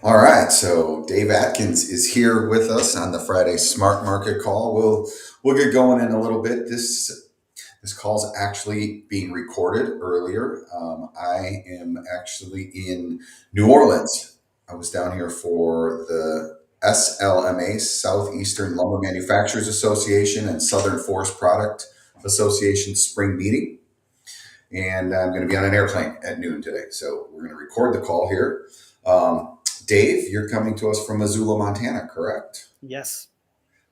All right, so Dave Atkins is here with us on the Friday Smart Market call. We'll get going in a little bit. This call is actually being recorded earlier. I am actually in New Orleans. I was down here for the SLMA, Southeastern Lumber Manufacturers Association, and Southern Forest Product Association spring meeting, and I'm going to be on an airplane at noon today. So we're going to record the call here. Dave, you're coming to us from Missoula, Montana, correct? Yes.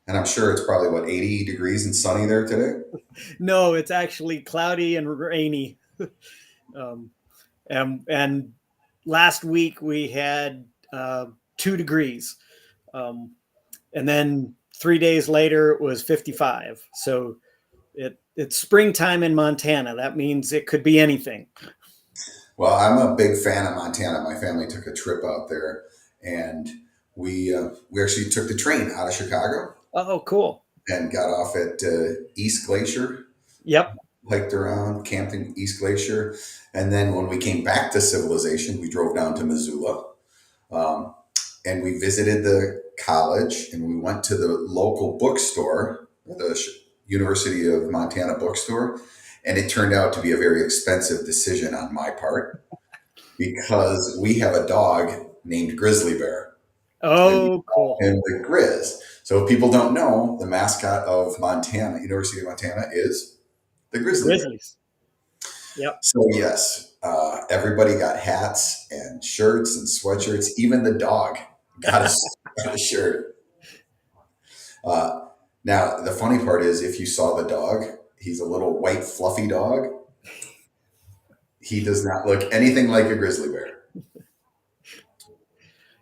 And I'm sure it's probably 80 degrees and sunny there today. No, it's actually cloudy and rainy. um, and last week we had 2 degrees. Um, and then 3 days later it was 55. So it's springtime in Montana. That means it could be anything. Well, I'm a big fan of Montana. My family took a trip out there, and we actually took the train out of Chicago Oh, cool. and got off at East Glacier, Yep. hiked around, camped in East Glacier, and then when we came back to civilization, we drove down to Missoula. Um, and we visited the college, and we went to the local bookstore, the University of Montana bookstore, and it turned out to be a very expensive decision on my part because we have a dog named Grizzly Bear, and we Oh, call cool. him the Grizz. So if people don't know, the mascot of Montana, University of Montana, is the The Grizzly Bear. Grizzlies. Yep. So yes, everybody got hats and shirts and sweatshirts. Even the dog got got a shirt. Uh, Now the funny part is, if you saw the dog, he's a little white fluffy dog. He does not look anything like a grizzly bear,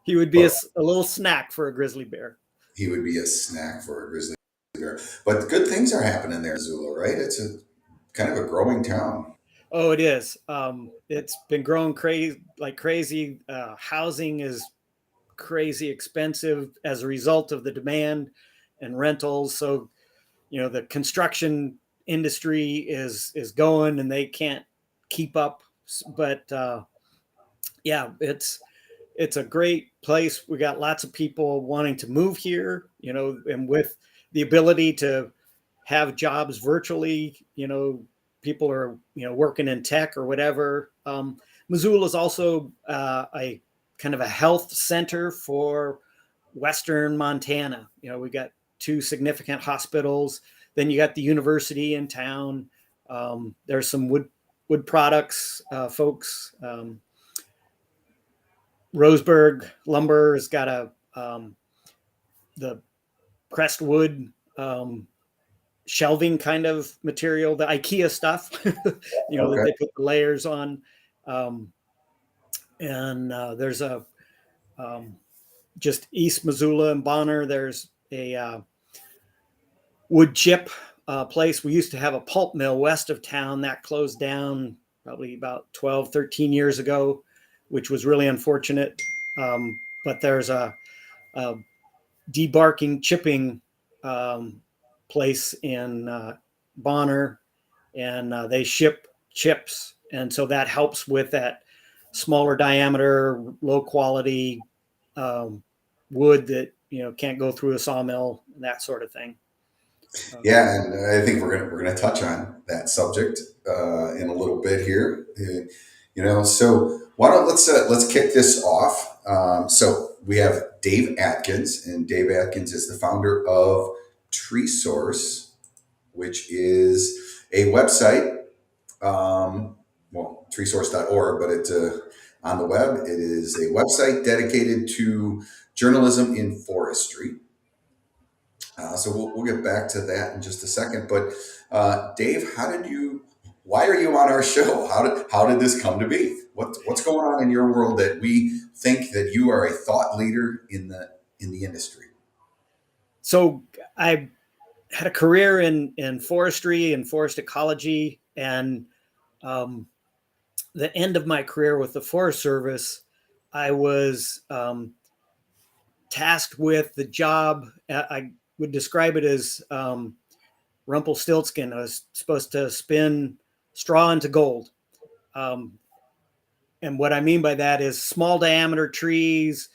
He would be but a little snack for a grizzly bear. he would be a snack for a grizzly bear. But good things are happening there, Zula. Right? It's a kind of a growing town. Oh, it is. It's been growing crazy like crazy. Housing is crazy expensive as a result of the demand and rentals. So, the construction industry is going and they can't keep up. But yeah, it's a great place. We got lots of people wanting to move here, and with the ability to have jobs virtually, people are, working in tech or whatever. Missoula is also a kind of a health center for Western Montana. We got two significant hospitals. Then you got the university in town. There's some wood products folks. Roseburg Lumber has got the pressed wood shelving kind of material, the IKEA stuff, that Okay. they put the layers on. Um, and there's um, just East Missoula and Bonner. There's a wood chip place. We used to have a pulp mill west of town that closed down probably about 12, 13 years ago, which was really unfortunate. But there's a debarking chipping place in Bonner, and they ship chips. And so that helps with that smaller diameter, low quality um, wood that, can't go through a sawmill, that sort of thing. Um, Yeah, and I think we're gonna touch on that subject in a little bit here. So why don't let's kick this off. So we have Dave Atkins, and Dave Atkins is the founder of Tree Source, which is a website. Treesource.org, but it's on the web. It is a website dedicated to journalism in forestry. So we'll get back to that in just a second. But Dave, why are you on our show? How did this come to be? What's going on in your world that we think that you are a thought leader in the industry? so I had a career in forestry and forest ecology, and um, the end of my career with the Forest Service, I was tasked with the job. I would describe it as Rumpelstiltskin. I was supposed to spin straw into gold. Um, and what I mean by that is small diameter trees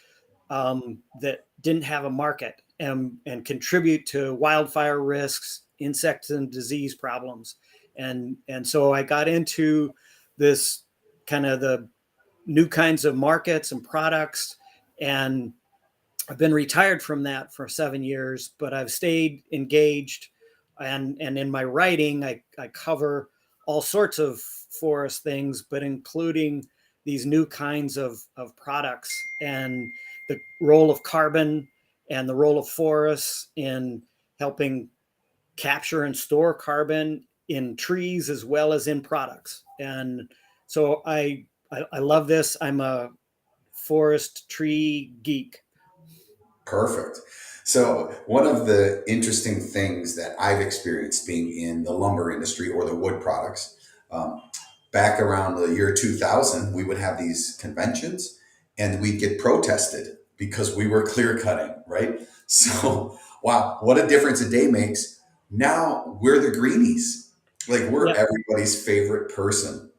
that didn't have a market and contribute to wildfire risks, insect and disease problems. And so I got into this kind of the new kinds of markets and products. And I've been retired from that for 7 years, but I've stayed engaged. And in my writing, I cover all sorts of forest things, but including these new kinds of products and the role of carbon and the role of forests in helping capture and store carbon in trees as well as in products. And so I love this. I'm a forest tree geek. Perfect. So, one of the interesting things that I've experienced being in the lumber industry or the wood products, um, back around the year 2000, we would have these conventions and we'd get protested because we were clear cutting, right? So, wow, what a difference a day makes. Now we're the greenies. Like, we're Yeah. everybody's favorite person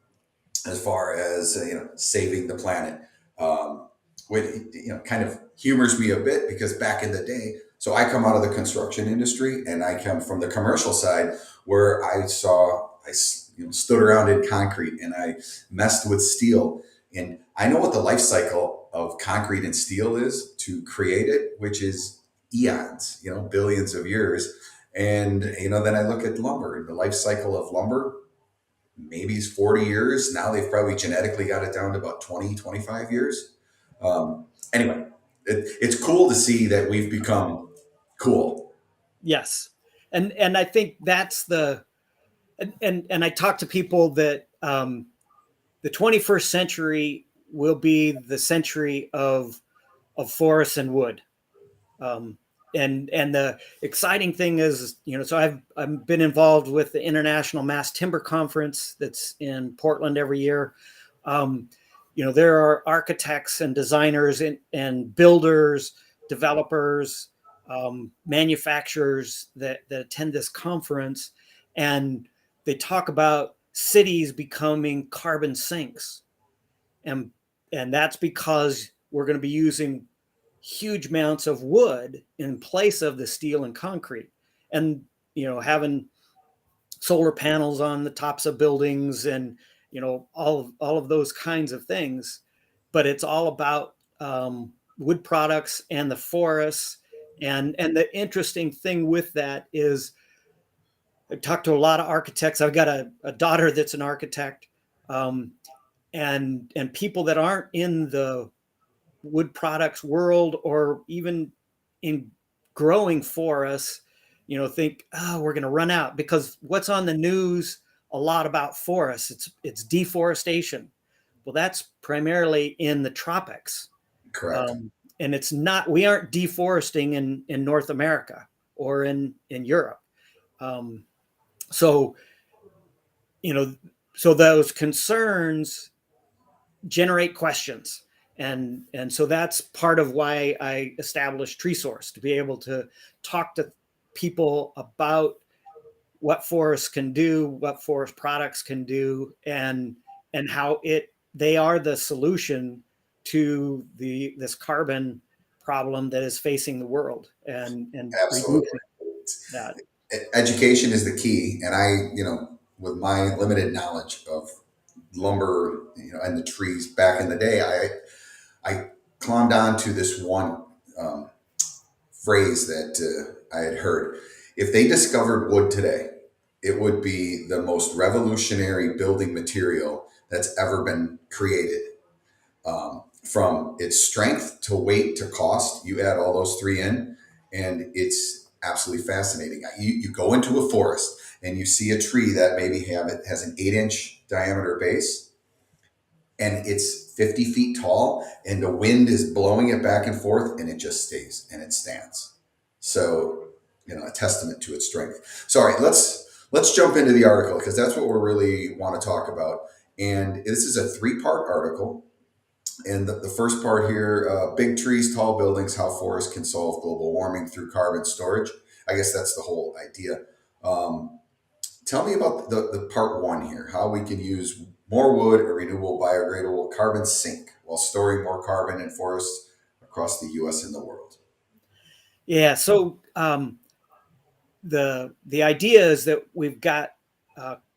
as far as saving the planet. With kind of humors me a bit because back in the day, so I come out of the construction industry and I come from the commercial side where I stood around in concrete and I messed with steel, and I know what the life cycle of concrete and steel is to create it, which is eons, billions of years. And then I look at lumber and the life cycle of lumber, maybe it's 40 years. Now they've probably genetically got it down to about 20, 25 years. Anyway, it's cool to see that we've become cool. Yes. And I think that's the and I talk to people that the 21st century will be the century of forests and wood. Um, and the exciting thing is, so I've been involved with the International Mass Timber Conference that's in Portland every year. Um, there are architects and designers and builders, developers, manufacturers that attend this conference, and they talk about cities becoming carbon sinks, and that's because we're going to be using huge amounts of wood in place of the steel and concrete, and having solar panels on the tops of buildings, and all of those kinds of things. But it's all about wood products and the forests. And the interesting thing with that is I talked to a lot of architects. I've got a daughter that's an architect, um, and people that aren't in the wood products world or even in growing forests, think, oh, we're going to run out, because what's on the news a lot about forests, it's deforestation. Well, that's primarily in the tropics. Correct. And it's not, we aren't deforesting in North America or in Europe. Um, so, you know, so those concerns generate questions, and so that's part of why I established Tree Source, to be able to talk to people about what forests can do, what forest products can do, and how they are the solution to this carbon problem that is facing the world, and Absolutely. reducing that. Education is the key. And with my limited knowledge of lumber, and the trees back in the day, I climbed on to this one um, phrase that I had heard. If they discovered wood today, it would be the most revolutionary building material that's ever been created. From its strength to weight to cost, you add all those three in, and it's absolutely fascinating. You go into a forest and you see a tree that maybe has an 8-inch diameter base, and it's 50 feet tall, and the wind is blowing it back and forth, and it just stays and it stands. So, a testament to its strength. So, all right, let's jump into the article because that's what we really want to talk about. And this is a 3-part article. And the first part here, big trees, tall buildings, how forests can solve global warming through carbon storage. I guess that's the whole idea. Um, Tell me about the part one here, how we can use more wood or renewable biodegradable carbon sink while storing more carbon in forests across the U.S. and the world. Yeah. So the idea is that we've got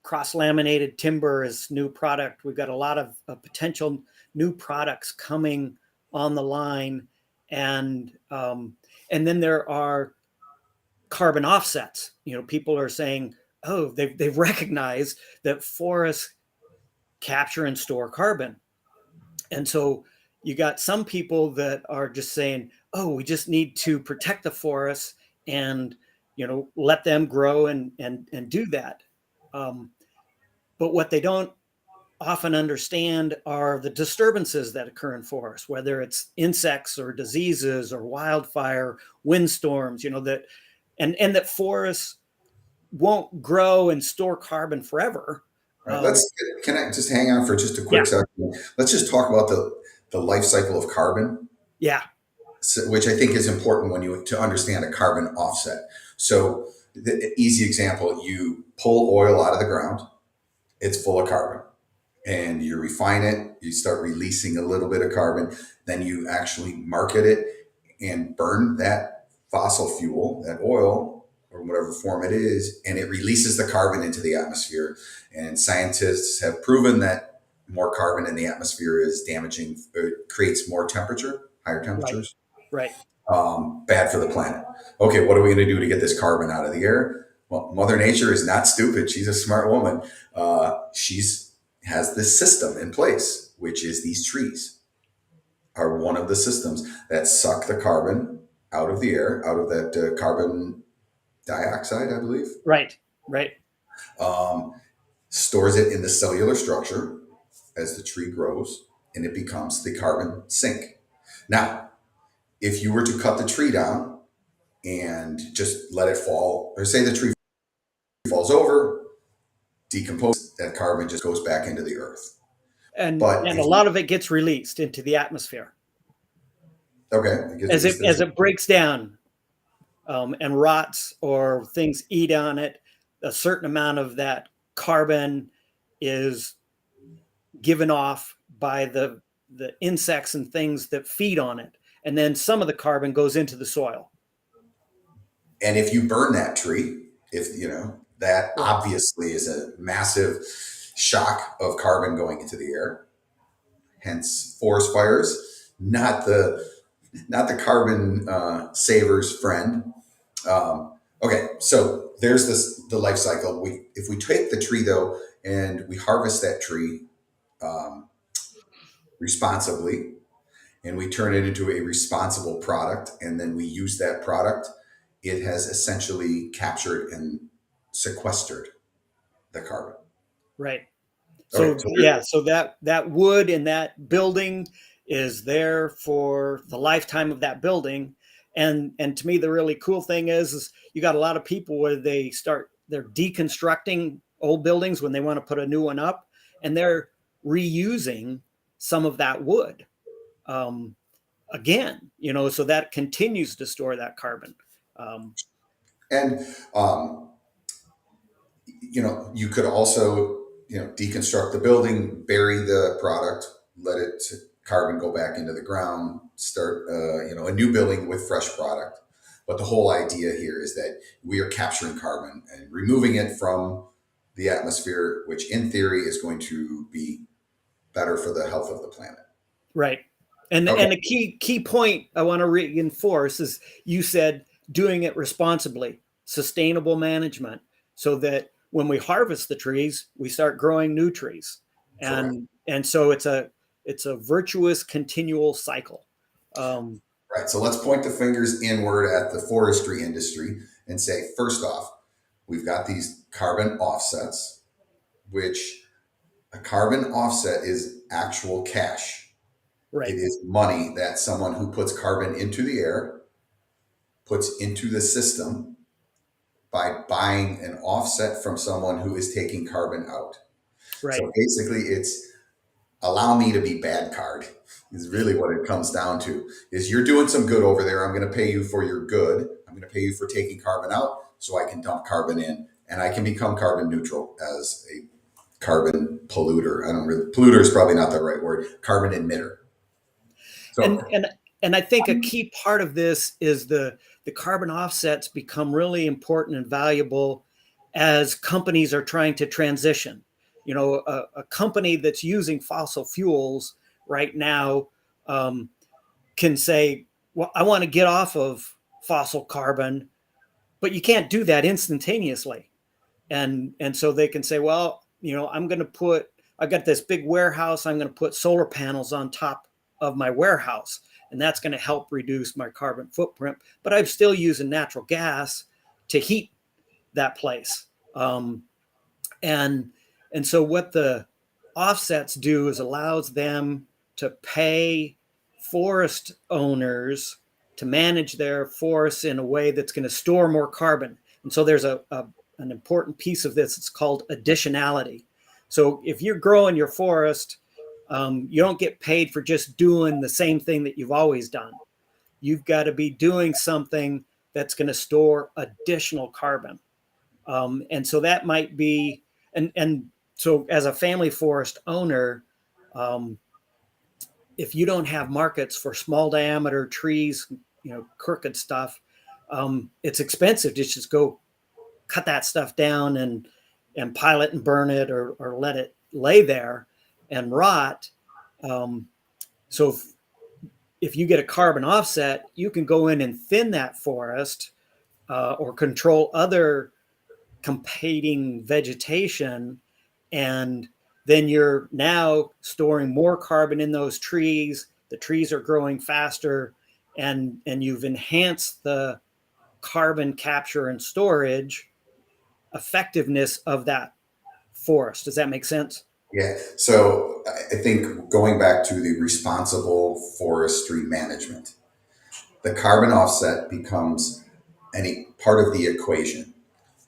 cross laminated timber as new product. We've got a lot of potential new products coming on the line, and then there are carbon offsets. People are saying, oh, they've recognized that forests capture and store carbon. And so you got some people that are just saying, oh, we just need to protect the forests and let them grow and do that. Um, but what they don't often understand are the disturbances that occur in forests, whether it's insects or diseases or wildfire, windstorms, and that forests won't grow and store carbon forever. All right, can I just hang on for just a Yeah, quick second? Let's just talk about the life cycle of carbon, yeah, which I think is important to understand a carbon offset. So the easy example, you pull oil out of the ground, it's full of carbon, and you refine it, you start releasing a little bit of carbon, then you actually market it and burn that fossil fuel, that oil, or whatever form it is, and it releases the carbon into the atmosphere. And scientists have proven that more carbon in the atmosphere is damaging, creates more temperature, higher right, temperatures, right, bad for the planet. Okay, what are we going to do to get this carbon out of the air? Well, Mother Nature is not stupid. She's a smart woman. She's has this system in place, which is these trees are one of the systems that suck the carbon out of the air, out of that carbon dioxide, I believe, right, right, um, stores it in the cellular structure as the tree grows, and it becomes the carbon sink. Now, if you were to cut the tree down and just let it fall, or say the tree falls over, decomposes, that carbon just goes back into the earth. and But and a if you, lot of it gets released into the atmosphere okay, it gets as it released as as it breaks down and rots or things eat on it. A certain amount of that carbon is given off by the insects and things that feed on it, and then some of the carbon goes into the soil. and if you burn that tree, if you know that Right, obviously is a massive shock of carbon going into the air. Hence, forest fires, not the carbon savers friend. Okay, so there's the life cycle. If we take the tree though and we harvest that tree um, responsibly, and we turn it into a responsible product, and then we use that product, it has essentially captured and sequestered the carbon. right. Okay, So so yeah, so that wood in that building is there for the lifetime of that building. And to me, the really cool thing is you got a lot of people where they're deconstructing old buildings when they want to put a new one up, and they're reusing some of that wood um, again. So that continues to store that carbon. Um, and you could also deconstruct the building, bury the product, let it carbon go back into the ground, start a new building with fresh product. But the whole idea here is that we are capturing carbon and removing it from the atmosphere, which in theory is going to be better for the health of the planet. Right. And Okay. and a key point I want to reinforce is you said doing it responsibly, sustainable management, so that when we harvest the trees, we start growing new trees. Correct. And so it's a virtuous continual cycle. Um, Right. So let's point the fingers inward at the forestry industry and say, first off, we've got these carbon offsets, which a carbon offset is actual cash. It right, is money that someone who puts carbon into the air puts into the system by buying an offset from someone who is taking carbon out. right. So basically, it's allow me to be bad card is really what it comes down to. Is you're doing some good over there. I'm going to pay you for your good. I'm going to pay you for taking carbon out so I can dump carbon in and I can become carbon neutral as a carbon polluter. I don't really, polluter is probably not the right word. Carbon emitter. And So and and I think a key part of this is the carbon offsets become really important and valuable as companies are trying to transition. A company that's using fossil fuels right now um, can say, "Well, I want to get off of fossil carbon," but you can't do that instantaneously. And so they can say, well, I've got this big warehouse, I'm going to put solar panels on top of my warehouse, and that's going to help reduce my carbon footprint, but I'm still using natural gas to heat that place. Um, and and so what the offsets do is allows them to pay forest owners to manage their forests in a way that's going to store more carbon. And so there's an important piece of this. It's called additionality. So if you're growing your forest, you don't get paid for just doing the same thing that you've always done. You've got to be doing something that's going to store additional carbon. And so that might be, and so as a family forest owner, um, if you don't have markets for small diameter trees, crooked stuff, it's expensive to just go cut that stuff down and pile it and burn it, or let it lay there and rot. Um, so if you get a carbon offset, you can go in and thin that forest, or control other competing vegetation, and then you're now storing more carbon in those trees. The trees are growing faster, and you've enhanced the carbon capture and storage effectiveness of that forest. Does that make sense? Yeah. So I think going back to the responsible forestry management, the carbon offset becomes any part of the equation.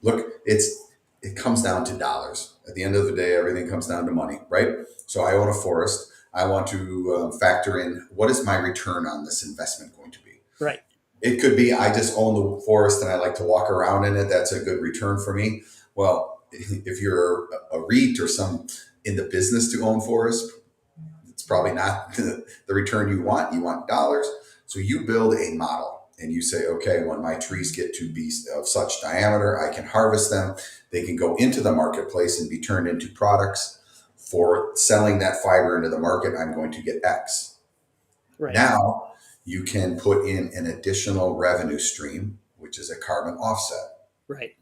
Look, it comes down to dollars. At the end of the day, everything comes down to money, right? So I own a forest. I want to factor in what is my return on this investment going to be. Right. It could be I just own the forest and I like to walk around in it. That's a good return for me. Well, if you're a REIT or some in the business to own forest, it's probably not the return you want. You want dollars. So you build a model and you say, okay, when my trees get to be of such diameter, I can harvest them. They can go into the marketplace and be turned into products. For selling that fiber into the market, I'm going to get X. Right. Now you can put in an additional revenue stream, which is a carbon offset. Right.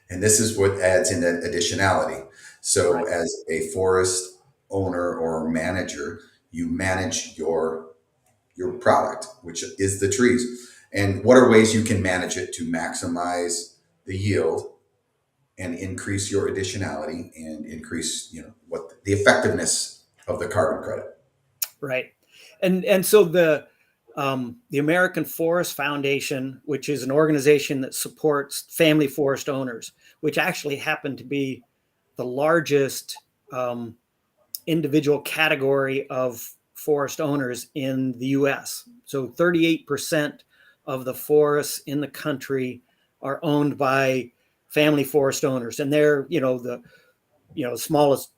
And this is what adds in that additionality. So Right. as a forest owner or manager, you manage your product, which is the trees. And what are ways you can manage it to maximize the yield and increase your additionality and increase, what the effectiveness of the carbon credit. Right. And so the American Forest Foundation, which is an organization that supports family forest owners, which actually happen to be the largest individual category of forest owners in the US. So 38% of the forests in the country are owned by family forest owners, and they're the smallest,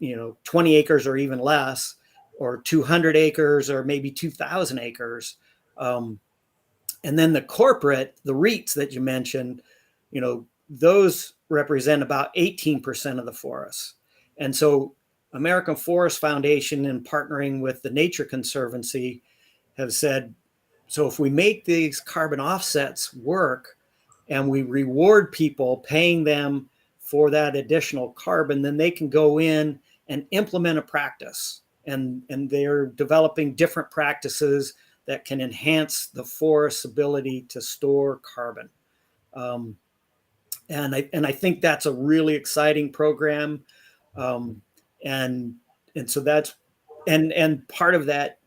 20 acres or even less, or 200 acres or maybe 2,000 acres. Um, and then the REITs that you mentioned, those represent about 18% of the forests. And so American Forest Foundation, in partnering with the Nature Conservancy, have said, so if we make these carbon offsets work and we reward people, paying them for that additional carbon, then they can go in and implement a practice. And they're developing different practices that can enhance the forest's ability to store carbon. Um, and I think that's a really exciting program. Um, and and so that's and part of that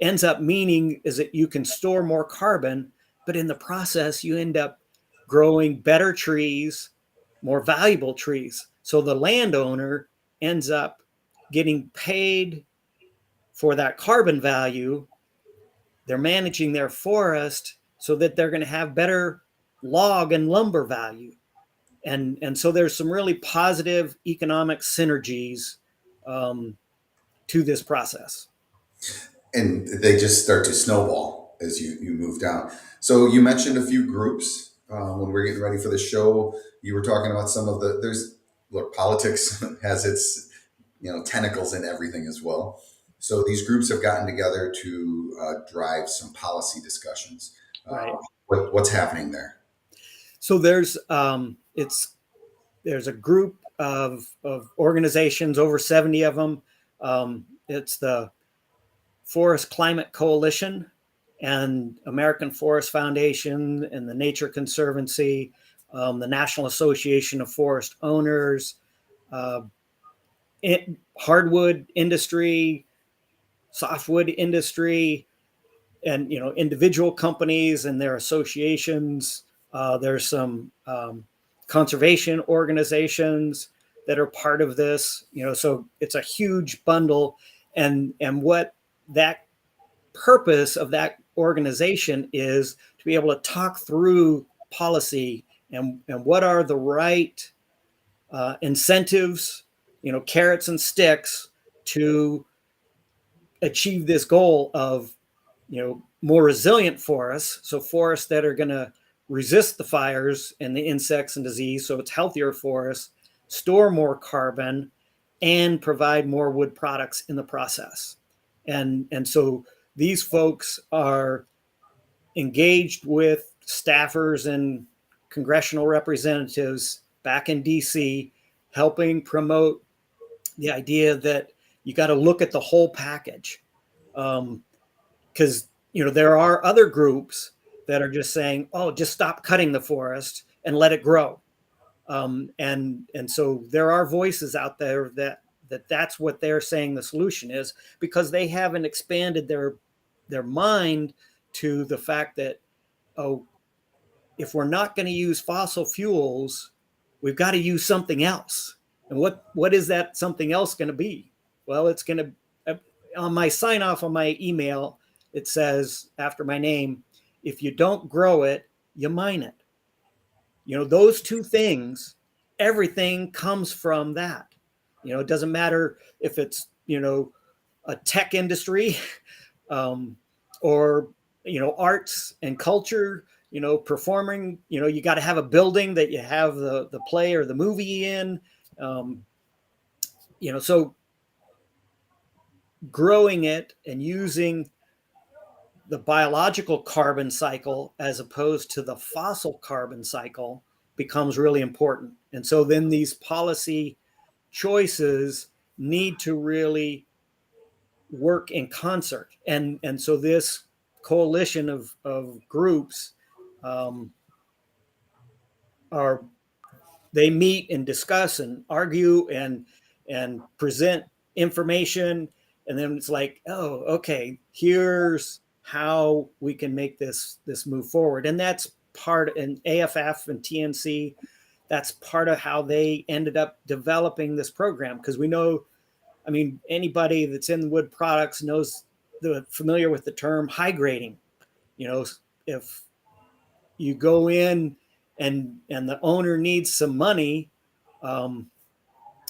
ends up meaning is that you can store more carbon, but in the process you end up growing better trees, more valuable trees. So the landowner ends up getting paid for that carbon value. They're managing their forest so that they're going to have better log and lumber value. And so there's some really positive economic synergies um, to this process. And they just start to snowball. as you move down. So you mentioned a few groups when we are getting ready for the show. You were talking about some of the there's look politics has its tentacles in everything as well. So these groups have gotten together to drive some policy discussions. Right. What's happening there? So there's a group of organizations, over 70 of them. It's the Forest Climate Coalition and American Forest Foundation and the Nature Conservancy, the National Association of Forest Owners, uh, hardwood industry, softwood industry, and individual companies and their associations. There's some conservation organizations that are part of this. So it's a huge bundle, and what that purpose of that organization is to be able to talk through policy and what are the right incentives, carrots and sticks to achieve this goal of more resilient forests, so forests that are going to resist the fires and the insects and disease, so it's healthier forests, store more carbon, and provide more wood products in the process. And so these folks are engaged with staffers and congressional representatives back in DC, helping promote the idea that you got to look at the whole package. Because there are other groups that are just saying, "Oh, just stop cutting the forest and let it grow." And so there are voices out there that's what they're saying the solution is, because they haven't expanded their mind to the fact that, oh, if we're not going to use fossil fuels, we've got to use something else. And what is that something else going to be? Well, it's going to on my sign off on my email, it says after my name, if you don't grow it, you mine it. Those two things, everything comes from that. It doesn't matter if it's, a tech industry, um, or, arts and culture, performing, you got to have a building that you have the play or the movie in. Um, so growing it and using the biological carbon cycle as opposed to the fossil carbon cycle becomes really important. And so then these policy choices need to really work in concert. And so this coalition of groups um, are they meet and discuss and argue and present information, and then it's like, oh, okay, here's how we can make this move forward. And that's part in AFF and TNC. That's part of how they ended up developing this program, because we know, I mean, anybody that's in wood products knows, familiar with the term high grading. If you go in and the owner needs some money, um,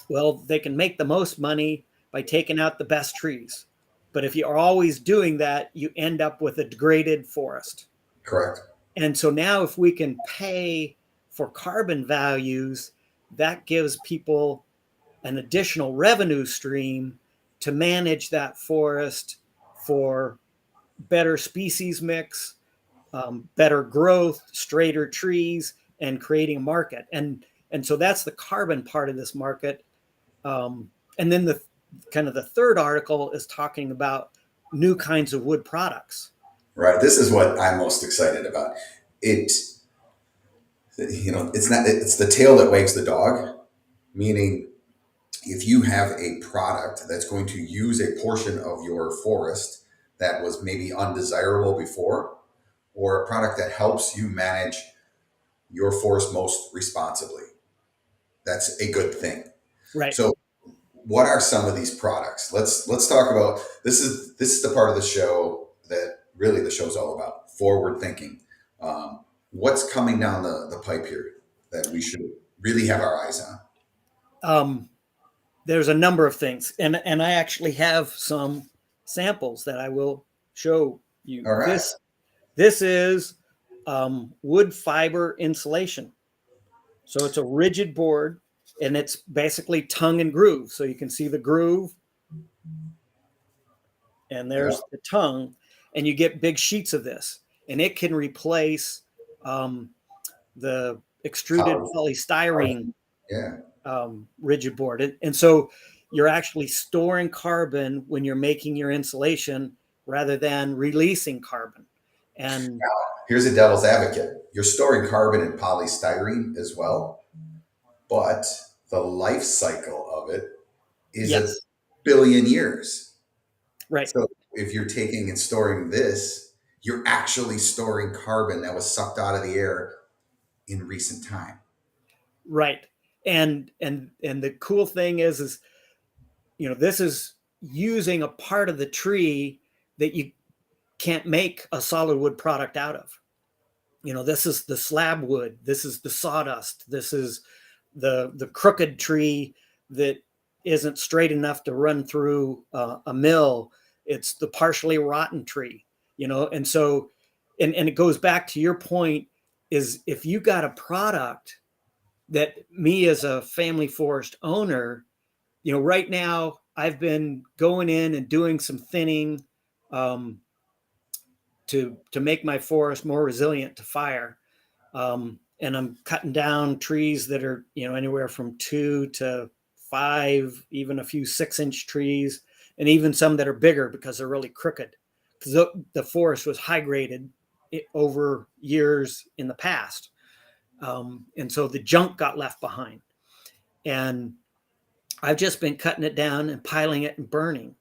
well, they can make the most money by taking out the best trees. But if you are always doing that, you end up with a degraded forest. Correct. And so now, if we can pay for carbon values, that gives people an additional revenue stream to manage that forest for better species mix, better growth, straighter trees, and creating a market. And so that's the carbon part of this market. And then the kind of the third article is talking about new kinds of wood products. Right. This is what I'm most excited about. It, it's the tail that wags the dog, meaning if you have a product that's going to use a portion of your forest that was maybe undesirable before, or a product that helps you manage your forest most responsibly, that's a good thing. Right. So what are some of these products? Let's talk about this is the part of the show that really the show's all about, forward thinking. What's coming down the pipe here that we should really have our eyes on? Um, there's a number of things, and I actually have some samples that I will show you. All right. This This is wood fiber insulation. So it's a rigid board, and it's basically tongue and groove. So you can see the groove, and Yeah. there's the tongue, and you get big sheets of this, and it can replace um, the extruded Poly- polystyrene Yeah. rigid board. And so you're actually storing carbon when you're making your insulation rather than releasing carbon. And Here's a devil's advocate. You're storing carbon in polystyrene as well, but the life cycle of it is a yes, billion years. right, So if you're taking and storing this, you're actually storing carbon that was sucked out of the air in recent time. right. And the cool thing is this is using a part of the tree that you can't make a solid wood product out of. This is the slab wood, this is the sawdust, this is the crooked tree that isn't straight enough to run through a mill. It's the partially rotten tree, and so and it goes back to your point, is if you got a product that me as a family forest owner, right now I've been going in and doing some thinning, um, to make my forest more resilient to fire. And I'm cutting down trees that are, anywhere from 2 to 5, even a few 6-inch trees, and even some that are bigger because they're really crooked. Because the forest was high graded over years in the past. And so the junk got left behind. And I've just been cutting it down and piling it and burning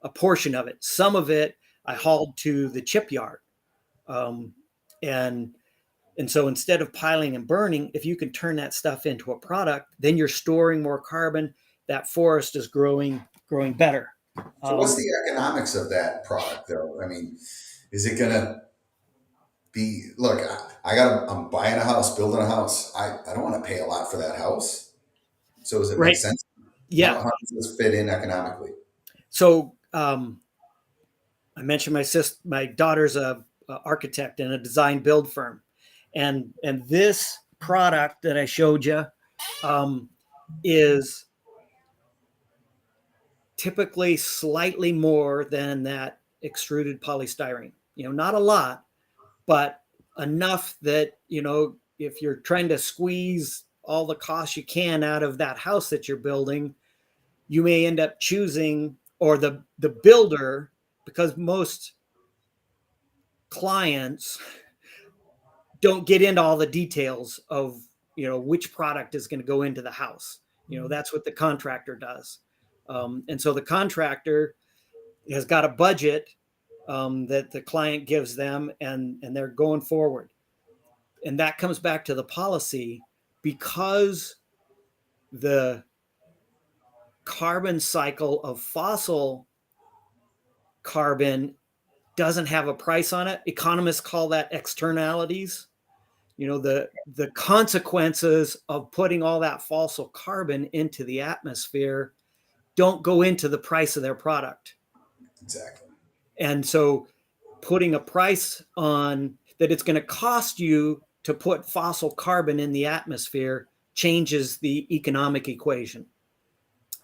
a portion of it. Some of it I hauled to the chip yard. Um, and And so instead of piling and burning, if you can turn that stuff into a product, then you're storing more carbon. That forest is growing better. So what's the Um, economics of that product though? I mean, is it gonna be, look, I'm buying a house, building a house. I don't want to pay a lot for that house. So does it make right. sense? Yeah. How does this fit in economically? So I mentioned my daughter's a architect in a design build firm, and this product that I showed you um, is typically slightly more than that extruded polystyrene. Not a lot, but enough that, if you're trying to squeeze all the costs you can out of that house that you're building, you may end up choosing, or the builder, because most clients don't get into all the details of, which product is going to go into the house. That's what the contractor does. And so the contractor has got a budget that the client gives them, and they're going forward. And that comes back to the policy, because the carbon cycle of fossil carbon doesn't have a price on it. Economists call that externalities. The consequences of putting all that fossil carbon into the atmosphere don't go into the price of their product. Exactly. And so putting a price on that it's going to cost you to put fossil carbon in the atmosphere changes the economic equation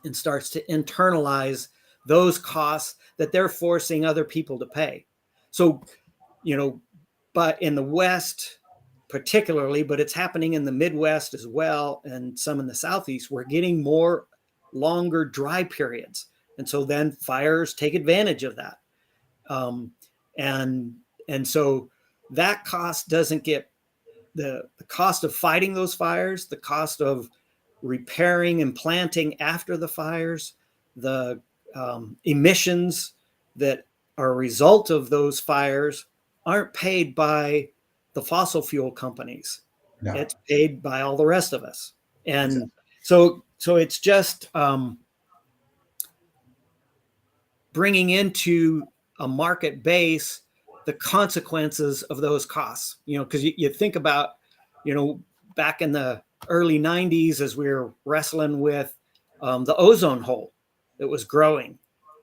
and starts to internalize those costs that they're forcing other people to pay. So, you know, but in the West, particularly, but it's happening in the Midwest as well, and some in the Southeast, we're getting more longer dry periods. And so then fires take advantage of that. Um, and and so that cost doesn't get the cost of fighting those fires, the cost of repairing and planting after the fires, the emissions that are a result of those fires aren't paid by the fossil fuel companies. No. It's paid by all the rest of us. And Exactly. so it's just bringing into a market base the consequences of those costs. Because you think about, back in the early 90s, as we were wrestling with the ozone hole that was growing.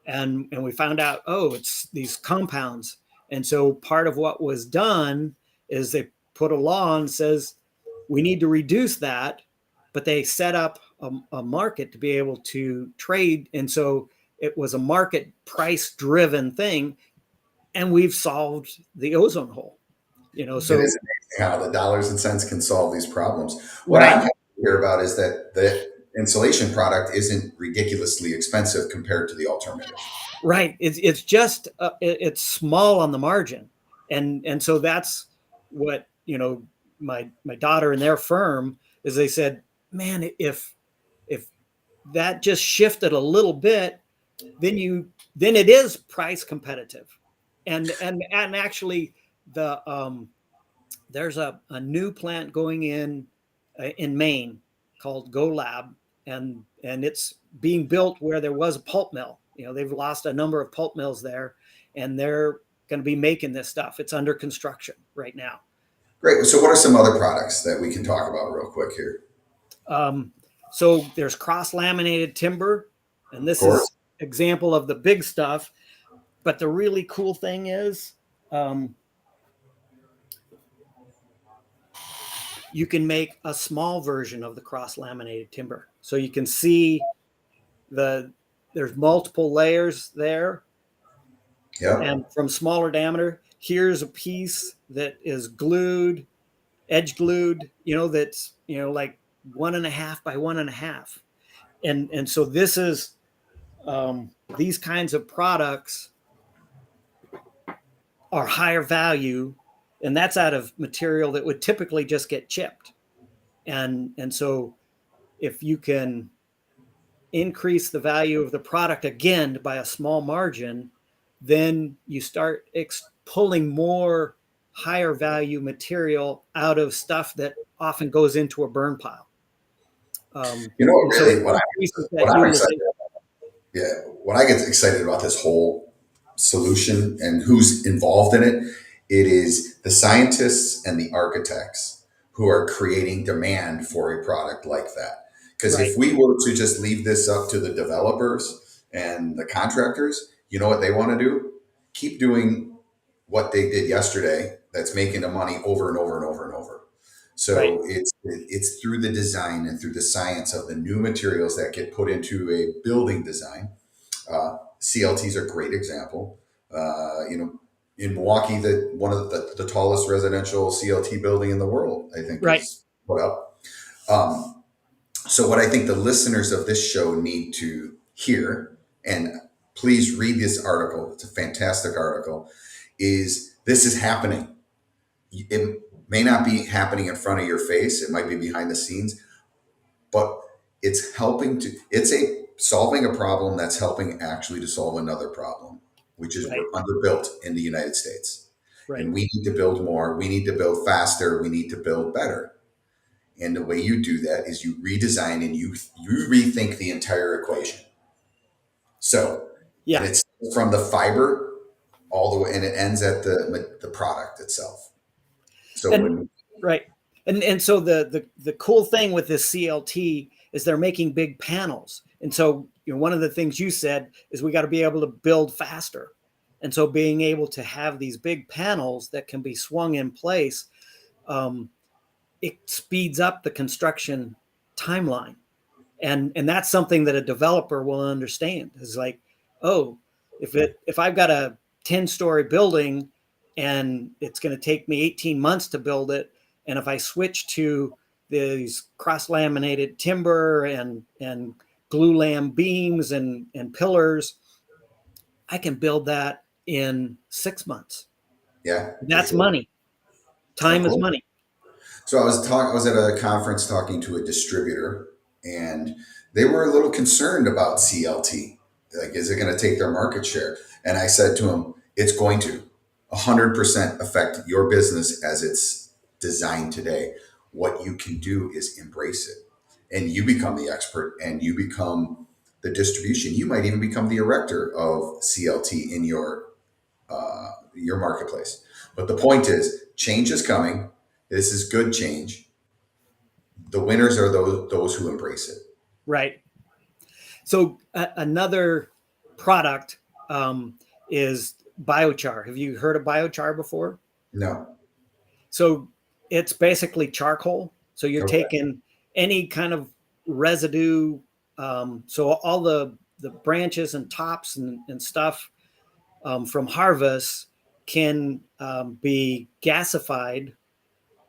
And we found out, oh, it's these compounds. And so part of what was done is they put a law and says we need to reduce that, but they set up a market to be able to trade. And so it was a market price driven thing. And we've solved the ozone hole, It so is amazing how the dollars and cents can solve these problems. What I'm right. happy to hear about is that the insulation product isn't ridiculously expensive compared to the alternative. Right. It's just it's small on the margin, and so that's what my daughter and their firm is. They said, man, if that just shifted a little bit, then it is price competitive, and actually the there's a new plant going in Maine called Go Lab, and it's being built where there was a pulp mill. They've lost a number of pulp mills there, and they're going to be making this stuff. It's under construction right now. Great. So, what are some other products that we can talk about real quick here? Um, so there's cross laminated timber, and Of this course. is example of the big stuff. But the really cool thing is, um, you can make a small version of the cross laminated timber. So you can see there's multiple layers there, Yeah. and from smaller diameter, here's a piece that is glued, edge glued, that's like 1.5 by 1.5. And so this is these kinds of products are higher value, and that's out of material that would typically just get chipped. And so if you can increase the value of the product again by a small margin, then you start pulling more higher value material out of stuff that often goes into a burn pile. You know, And so it really, increases what that I'm excited, utilization. yeah, what I get excited about this whole solution and who's involved in it, it is the scientists and the architects who are creating demand for a product like that. Because Right, if we were to just leave this up to the developers and the contractors, you know what they want to do? Keep doing what they did yesterday that's making the money over and over and over and over. right, So it's through the design and through the science of the new materials that get put into a building design. CLT is a great example. In Milwaukee, one of the tallest residential CLT building in the world, I think, right. is put up. Um, so, what I think the listeners of this show need to hear, and please read this article. It's a fantastic article. Is this is happening? It may not be happening in front of your face. It might be behind the scenes, but it's a solving a problem that's helping actually to solve another problem, which is Right, we're underbuilt in the United States, right, and we need to build more, we need to build faster, we need to build better. And the way you do that is you redesign and you rethink the entire equation. So, and yeah. it's from the fiber all the way, and it ends at the product itself. So And when right. And so the cool thing with this CLT is they're making big panels. And so, one of the things you said is we got to be able to build faster. And so being able to have these big panels that can be swung in place, um, it speeds up the construction timeline. And that's something that a developer will understand. Is like, oh, if I've got a 10-story building and it's going to take me 18 months to build it, and if I switch to these cross laminated timber and glue lam beams and pillars, I can build that in 6 months. yeah, for That's sure. money. Oh, Time is cool. money. So I was at a conference talking to a distributor, and they were a little concerned about CLT. Like, is it going to take their market share? And I said to them, it's going to 100% affect your business as it's designed today. What you can do is embrace it, and you become the expert, and you become the distribution. You might even become the erector of CLT in your marketplace. But the point is, change is coming. This is good change. The winners are those who embrace it. Right. So another product um, is biochar. Have you heard of biochar before? No. So it's basically charcoal. So you're Okay. taking any kind of residue. So all the branches and tops and stuff from harvest can be gasified,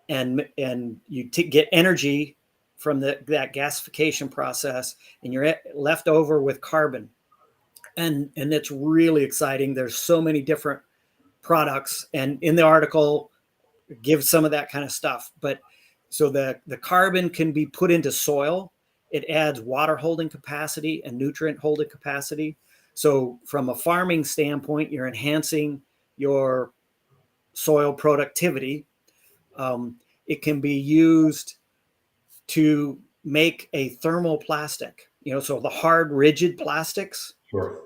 and you get energy from that gasification process, and you're left over with carbon. And it's really exciting. There's so many different products, and in the article give some of that kind of stuff. But so the carbon can be put into soil. It adds water holding capacity and nutrient holding capacity. So from a farming standpoint, you're enhancing your soil productivity. It can be used to make a thermoplastic, so the hard, rigid plastics. Sure.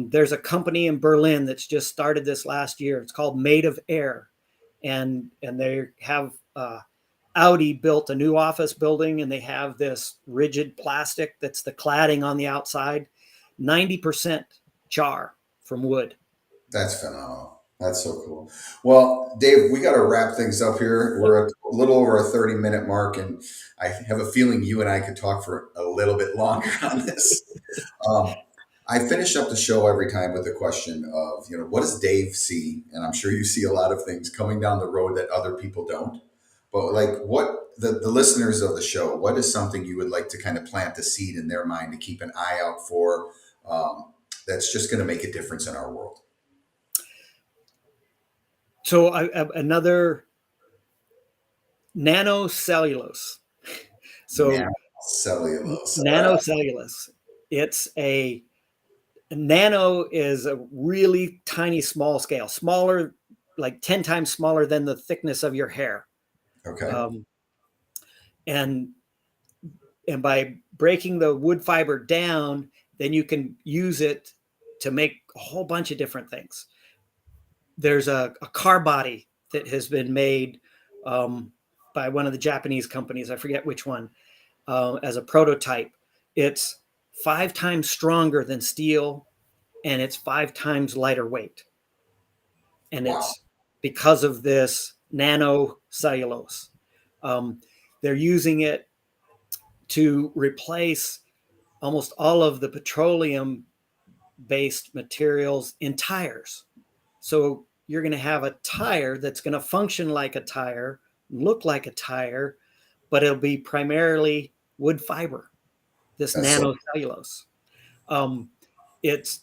There's a company in Berlin that's just started this last year. It's called Made of Air, and they have Audi built a new office building, and they have this rigid plastic that's the cladding on the outside, 90% char from wood. That's phenomenal. That's so cool. Well, Dave, we got to wrap things up here. We're at a little over a 30-minute mark, and I have a feeling you and I could talk for a little bit longer on this. Um, I finish up the show every time with the question of, what does Dave see? And I'm sure you see a lot of things coming down the road that other people don't. But like what the listeners of the show, what is something you would like to kind of plant a seed in their mind to keep an eye out for, that's just going to make a difference in our world? So another nanocellulose. So Nanocellulose. nanocellulose. It's a nano is a really tiny small scale, smaller, like 10 times smaller than the thickness of your hair. Okay. Um, and and by breaking the wood fiber down, then you can use it to make a whole bunch of different things. There's a car body that has been made by one of the Japanese companies. I forget which one. As a prototype, it's 5 times stronger than steel, and it's 5 times lighter weight. And Wow. it's because of this nanocellulose. They're using it to replace almost all of the petroleum based materials in tires. So you're going to have a tire that's going to function like a tire, look like a tire, but it'll be primarily wood fiber, this That's so nanocellulose. It's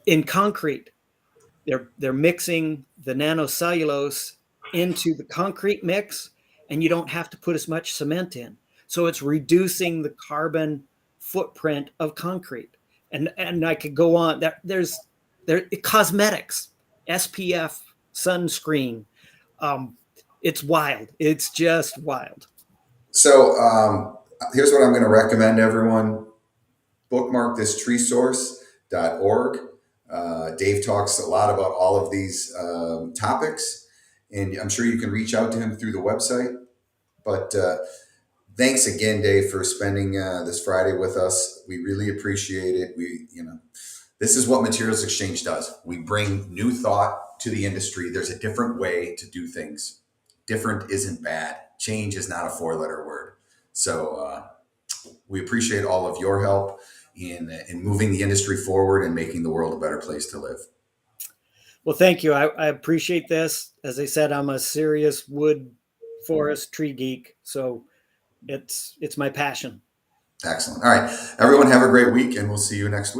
in concrete. They're mixing the nanocellulose into the concrete mix, and you don't have to put as much cement in. So it's reducing the carbon footprint of concrete. And I could go on. There's cosmetics, SPF, sunscreen. It's wild. It's just wild. So here's what I'm going to recommend everyone. Bookmark this treesource.org. Dave talks a lot about all of these topics, and I'm sure you can reach out to him through the website. But thanks again, Dave, for spending this Friday with us. We really appreciate it. This is what Materials Exchange does. We bring new thought to the industry. There's a different way to do things. Different isn't bad. Change is not a 4-letter word. So we appreciate all of your help in moving the industry forward and making the world a better place to live. Well, thank you. I appreciate this. As I said, I'm a serious wood forest tree geek, so it's my passion. Excellent. All right, everyone, have a great week, and we'll see you next week.